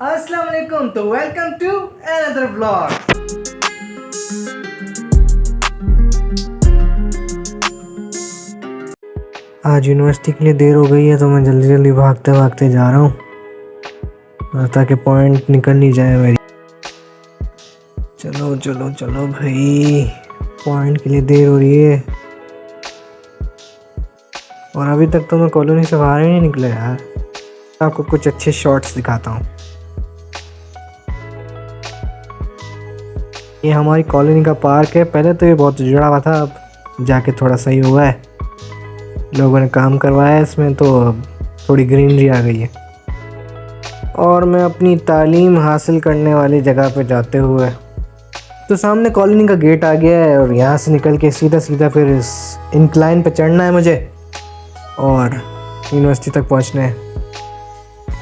अस्सलाम वालेकुम। तो वेलकम टू अनदर व्लॉग। आज यूनिवर्सिटी के लिए देर हो गई है तो मैं जल्दी जल्दी भागते भागते जा रहा हूँ ताकि पॉइंट निकल नहीं जाए मेरी। चलो चलो चलो भाई, पॉइंट के लिए देर हो रही है और अभी तक तो मैं कॉलोनी से बाहर ही नहीं निकला यार। आपको कुछ अच्छे शॉट्स दिखाता हूँ। ये हमारी कॉलोनी का पार्क है। पहले तो ये बहुत उजड़ा हुआ था, अब जाके थोड़ा सही हुआ है। लोगों ने काम करवाया है इसमें तो अब थोड़ी ग्रीनरी आ गई है। और मैं अपनी तालीम हासिल करने वाली जगह पे जाते हुए तो सामने कॉलोनी का गेट आ गया है और यहाँ से निकल के सीधा सीधा फिर इस इंक्लाइन पे चढ़ना है मुझे और यूनिवर्सिटी तक पहुँचना है।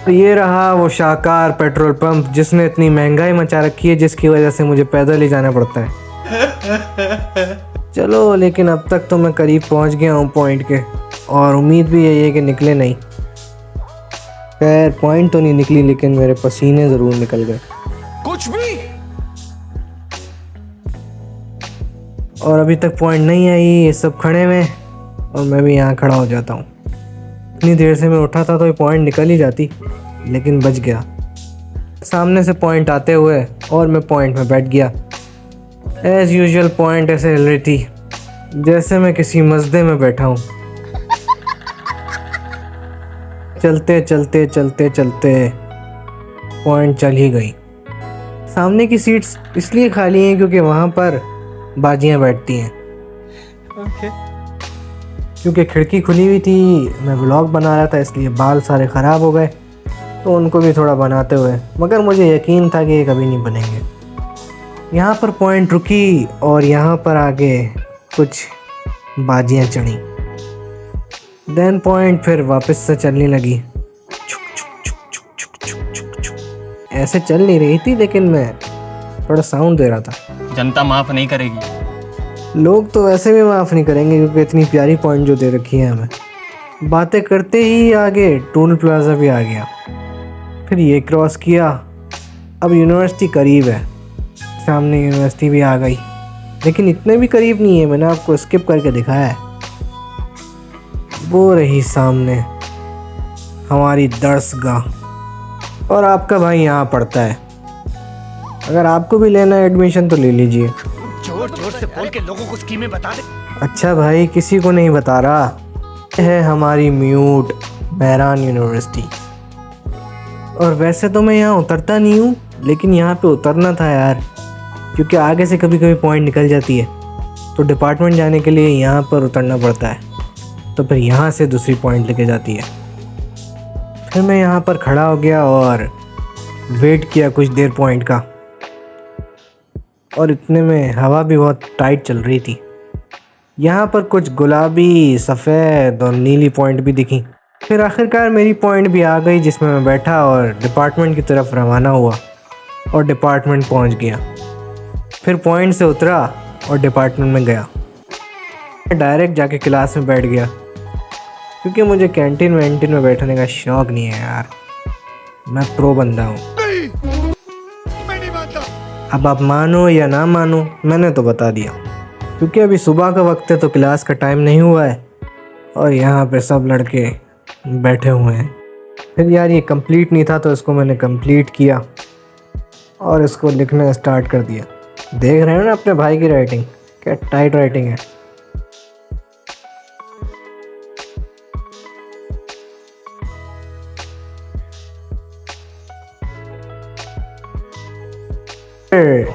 तो ये रहा वो शाहकार पेट्रोल पंप जिसने इतनी महंगाई मचा रखी है, जिसकी वजह से मुझे पैदल ही जाना पड़ता है। चलो, लेकिन अब तक तो मैं करीब पहुंच गया हूँ पॉइंट के और उम्मीद भी यही है कि निकले नहीं। खैर पॉइंट तो नहीं निकली लेकिन मेरे पसीने ज़रूर निकल गए कुछ भी। और अभी तक पॉइंट नहीं आई, ये सब खड़े हुए और मैं भी यहाँ खड़ा हो जाता हूँ। इतनी देर से मैं उठा था तो ये पॉइंट निकल ही जाती, लेकिन बच गया। सामने से पॉइंट आते हुए और मैं पॉइंट में बैठ गया। एज़ यूजुअल पॉइंट ऐसे हिल रही थी जैसे मैं किसी मस्जिद में बैठा हूँ। चलते चलते चलते चलते पॉइंट चल ही गई। सामने की सीट्स इसलिए खाली हैं क्योंकि वहाँ पर बाजियाँ बैठती हैं। क्योंकि खिड़की खुली हुई थी, मैं व्लॉग बना रहा था इसलिए बाल सारे ख़राब हो गए तो उनको भी थोड़ा बनाते हुए, मगर मुझे यकीन था कि ये कभी नहीं बनेंगे। यहाँ पर पॉइंट रुकी और यहाँ पर आगे कुछ बाजियाँ चढ़ी। देन पॉइंट फिर वापस से चलने लगी। छुक छुक छुक छुक छुक छुक छुक छुक। ऐसे चल नहीं रही थी लेकिन मैं थोड़ा साउंड दे रहा था। जनता माफ नहीं करेगी। लोग तो वैसे भी माफ़ नहीं करेंगे क्योंकि इतनी प्यारी पॉइंट जो दे रखी है हमें। बातें करते ही आगे टोल प्लाजा भी आ गया, फिर ये क्रॉस किया। अब यूनिवर्सिटी करीब है, सामने यूनिवर्सिटी भी आ गई, लेकिन इतने भी करीब नहीं है। मैंने आपको स्किप करके दिखाया है। वो रही सामने हमारी दरसगाह और आपका भाई यहाँ पढ़ता है। अगर आपको भी लेना है एडमिशन तो ले लीजिए। जोर जोर से बोल के लोगों को स्कीमें बता दे। अच्छा भाई, किसी को नहीं बता रहा। यह है हमारी म्यूट बहरान यूनिवर्सिटी। और वैसे तो मैं यहाँ उतरता नहीं हूँ, लेकिन यहाँ पे उतरना था यार, क्योंकि आगे से कभी कभी पॉइंट निकल जाती है तो डिपार्टमेंट जाने के लिए यहाँ पर उतरना पड़ता है, तो फिर यहाँ से दूसरी पॉइंट लेके जाती है। फिर मैं यहाँ पर खड़ा हो गया और वेट किया कुछ देर पॉइंट का, और इतने में हवा भी बहुत टाइट चल रही थी। यहाँ पर कुछ गुलाबी, सफ़ेद और नीली पॉइंट भी दिखी। फिर आखिरकार मेरी पॉइंट भी आ गई जिसमें मैं बैठा और डिपार्टमेंट की तरफ रवाना हुआ और डिपार्टमेंट पहुँच गया। फिर पॉइंट से उतरा और डिपार्टमेंट में गया। डायरेक्ट जाके क्लास में बैठ गया क्योंकि मुझे कैंटीन में बैठने का शौक़ नहीं है यार। मैं प्रो बंदा हूँ। अब आप मानो या ना मानो, मैंने तो बता दिया। क्योंकि अभी सुबह का वक्त है तो क्लास का टाइम नहीं हुआ है और यहाँ पे सब लड़के बैठे हुए हैं। फिर यार ये कंप्लीट नहीं था तो इसको मैंने कंप्लीट किया और इसको लिखना स्टार्ट कर दिया। देख रहे हैं ना अपने भाई की राइटिंग, क्या टाइट राइटिंग है।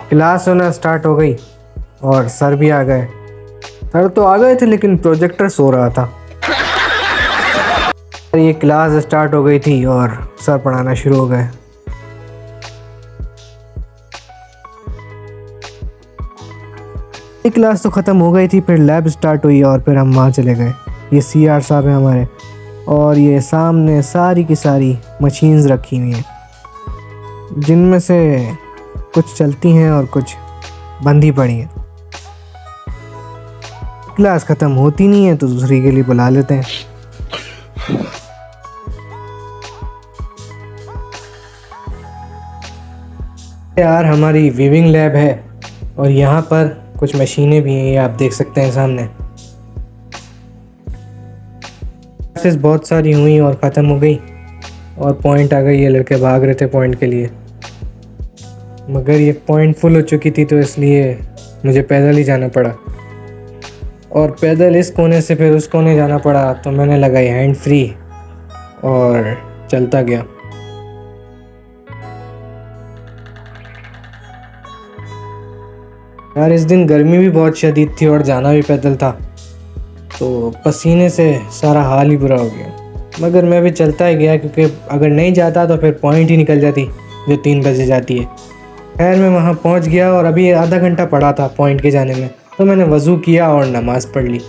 क्लास होना स्टार्ट हो गई और सर भी आ गए। सर तो आ गए थे लेकिन प्रोजेक्टर सो रहा था। ये क्लास स्टार्ट हो गई थी और सर पढ़ाना शुरू हो गए। ये क्लास तो ख़त्म हो गई थी, फिर लैब स्टार्ट हुई और फिर हम वहाँ चले गए। ये CR साहब हैं हमारे और ये सामने सारी की सारी मशीन्स रखी हुई हैं जिनमें से कुछ चलती हैं और कुछ बंद ही पड़ी हैं। क्लास ख़त्म होती नहीं है तो दूसरी के लिए बुला लेते हैं। यार हमारी वीविंग लैब है और यहाँ पर कुछ मशीनें भी हैं, ये आप देख सकते हैं सामने। क्लासेस बहुत सारी हुई और ख़त्म हो गई और पॉइंट आ गई। ये लड़के भाग रहे थे पॉइंट के लिए, मगर ये पॉइंट फुल हो चुकी थी तो इसलिए मुझे पैदल ही जाना पड़ा और पैदल इस कोने से फिर उस कोने जाना पड़ा। तो मैंने लगाई हैंड फ्री और चलता गया। यार इस दिन गर्मी भी बहुत शदीद थी और जाना भी पैदल था, तो पसीने से सारा हाल ही बुरा हो गया। मगर मैं भी चलता ही गया क्योंकि अगर नहीं जाता तो फिर पॉइंट ही निकल जाती जो 3 बजे जाती है। खैर मैं वहाँ पहुँच गया और अभी आधा घंटा पड़ा था पॉइंट के जाने में, तो मैंने वज़ू किया और नमाज़ पढ़ ली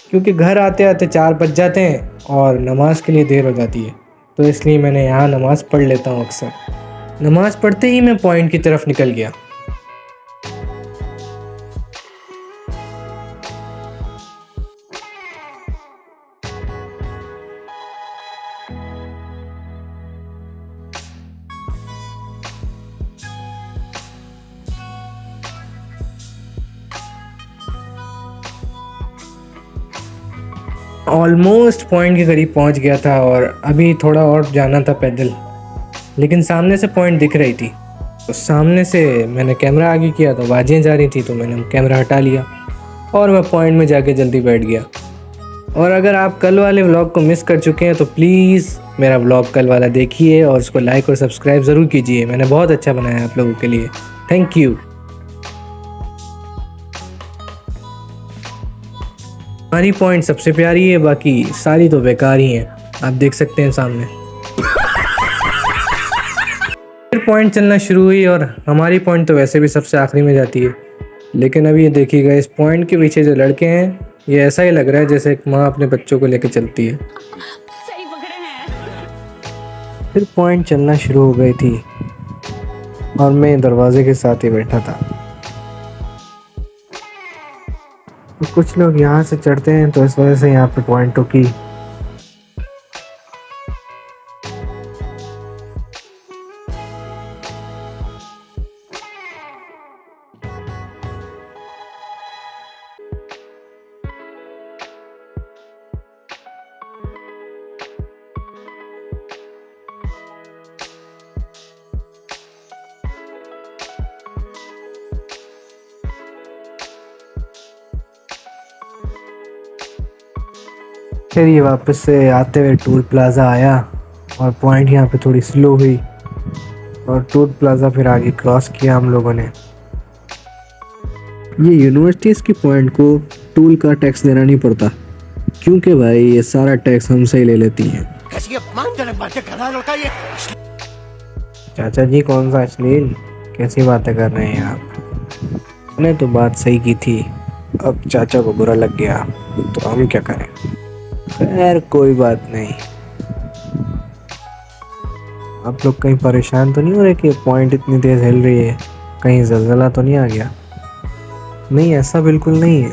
क्योंकि घर आते आते 4 बज जाते हैं और नमाज के लिए देर हो जाती है, तो इसलिए मैंने यहाँ नमाज़ पढ़ लेता हूँ अक्सर। नमाज़ पढ़ते ही मैं पॉइंट की तरफ निकल गया। ऑलमोस्ट पॉइंट के करीब पहुंच गया था और अभी थोड़ा और जाना था पैदल, लेकिन सामने से पॉइंट दिख रही थी। तो सामने से मैंने कैमरा आगे किया तो आवाज़ें जा रही थी, तो मैंने कैमरा हटा लिया और मैं पॉइंट में जाके जल्दी बैठ गया। और अगर आप कल वाले व्लॉग को मिस कर चुके हैं तो प्लीज़ मेरा व्लॉग कल वाला देखिए और उसको लाइक और सब्सक्राइब ज़रूर कीजिए। मैंने बहुत अच्छा बनाया आप लोगों के लिए। Thank you. हमारी पॉइंट सबसे प्यारी है, बाकी सारी तो बेकार ही हैं, आप देख सकते हैं सामने। फिर पॉइंट चलना शुरू हुई और हमारी पॉइंट तो वैसे भी सबसे आखिरी में जाती है, लेकिन अभी ये देखिएगा इस पॉइंट के पीछे जो लड़के हैं, ये ऐसा ही लग रहा है जैसे एक माँ अपने बच्चों को लेकर चलती है। सही पकड़े हैं। फिर पॉइंट चलना शुरू हो गई थी और मैं दरवाजे के साथ ही बैठा था। तो कुछ लोग यहाँ से चढ़ते हैं तो इस वजह से यहाँ पे पॉइंटों की फिर ये वापस से आते हुए टोल प्लाज़ा आया और पॉइंट यहाँ पे थोड़ी स्लो हुई और टोल प्लाज़ा फिर आगे क्रॉस किया हम लोगों ने। ये यूनिवर्सिटीज़ की पॉइंट को टोल का टैक्स देना नहीं पड़ता क्योंकि भाई ये सारा टैक्स हमसे ही ले लेती हैं। कैसी अपमानजनक बातें कर रहा लड़का ये। चाचा जी कौन सा अश्लील, कैसी बातें कर रहे हैं आप? मैंने तो बात सही की थी, अब चाचा को बुरा लग गया तो हम क्या करें। खैर कोई बात नहीं। आप लोग कहीं परेशान तो नहीं हो रहे कि पॉइंट इतनी तेज़ हिल रही है, कहीं ज़लज़ला तो नहीं आ गया? नहीं ऐसा बिल्कुल नहीं है,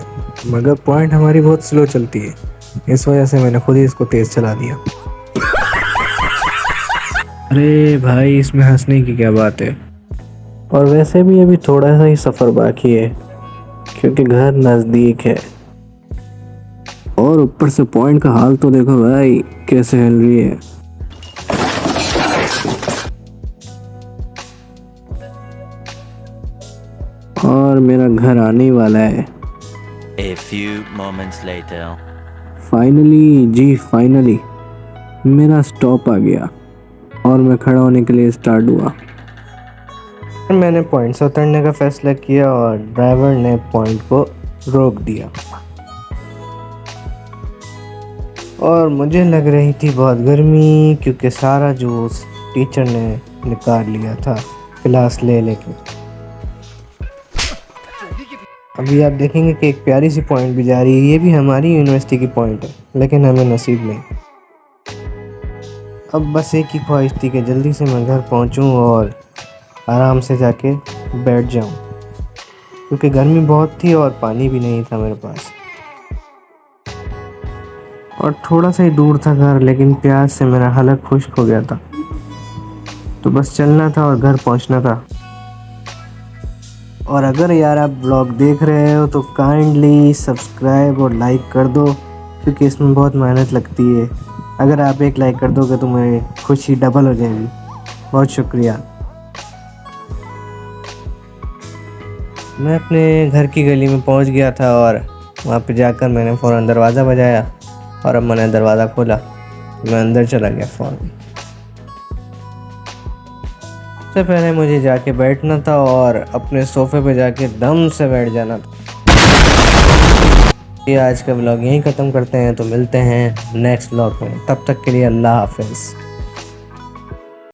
मगर पॉइंट हमारी बहुत स्लो चलती है, इस वजह से मैंने खुद ही इसको तेज़ चला दिया। अरे भाई इसमें हंसने की क्या बात है। और वैसे भी अभी थोड़ा सा ही सफ़र बाकी है क्योंकि घर नज़दीक है। और ऊपर से पॉइंट का हाल तो देखो भाई कैसे हिल रही है। और मेरा घर आने वाला है। A few moments later. Finally जी फाइनली मेरा स्टॉप आ गया और मैं खड़ा होने के लिए स्टार्ट हुआ। मैंने पॉइंट से उतरने का फैसला किया और ड्राइवर ने पॉइंट को रोक दिया और मुझे लग रही थी बहुत गर्मी क्योंकि सारा जूस टीचर ने निकाल लिया था क्लास ले लेके। अभी आप देखेंगे कि एक प्यारी सी पॉइंट भी जा रही है, ये भी हमारी यूनिवर्सिटी की पॉइंट है लेकिन हमें नसीब नहीं। अब बस एक ही ख्वाहिश थी कि जल्दी से मैं घर पहुंचूं और आराम से जाके बैठ जाऊं क्योंकि गर्मी बहुत थी और पानी भी नहीं था मेरे पास और थोड़ा सा ही दूर था घर, लेकिन प्यास से मेरा हलक खुश्क हो गया था तो बस चलना था और घर पहुंचना था। और अगर यार आप ब्लॉग देख रहे हो तो काइंडली सब्सक्राइब और लाइक कर दो, क्योंकि इसमें बहुत मेहनत लगती है। अगर आप एक लाइक कर दोगे तो मेरी खुशी डबल हो जाएगी। बहुत शुक्रिया। मैं अपने घर की गली में पहुंच गया था और वहां पे जाकर मैंने फ़ौरन दरवाज़ा बजाया और अब मैंने दरवाज़ा खोला, मैं अंदर चला गया फ़ौरन। सबसे पहले मुझे जाके बैठना था और अपने सोफ़े पे जाके दम से बैठ जाना था। ये आज का व्लॉग यहीं ख़त्म करते हैं, तो मिलते हैं नेक्स्ट व्लॉग में। तब तक के लिए अल्लाह हाफ़िज़।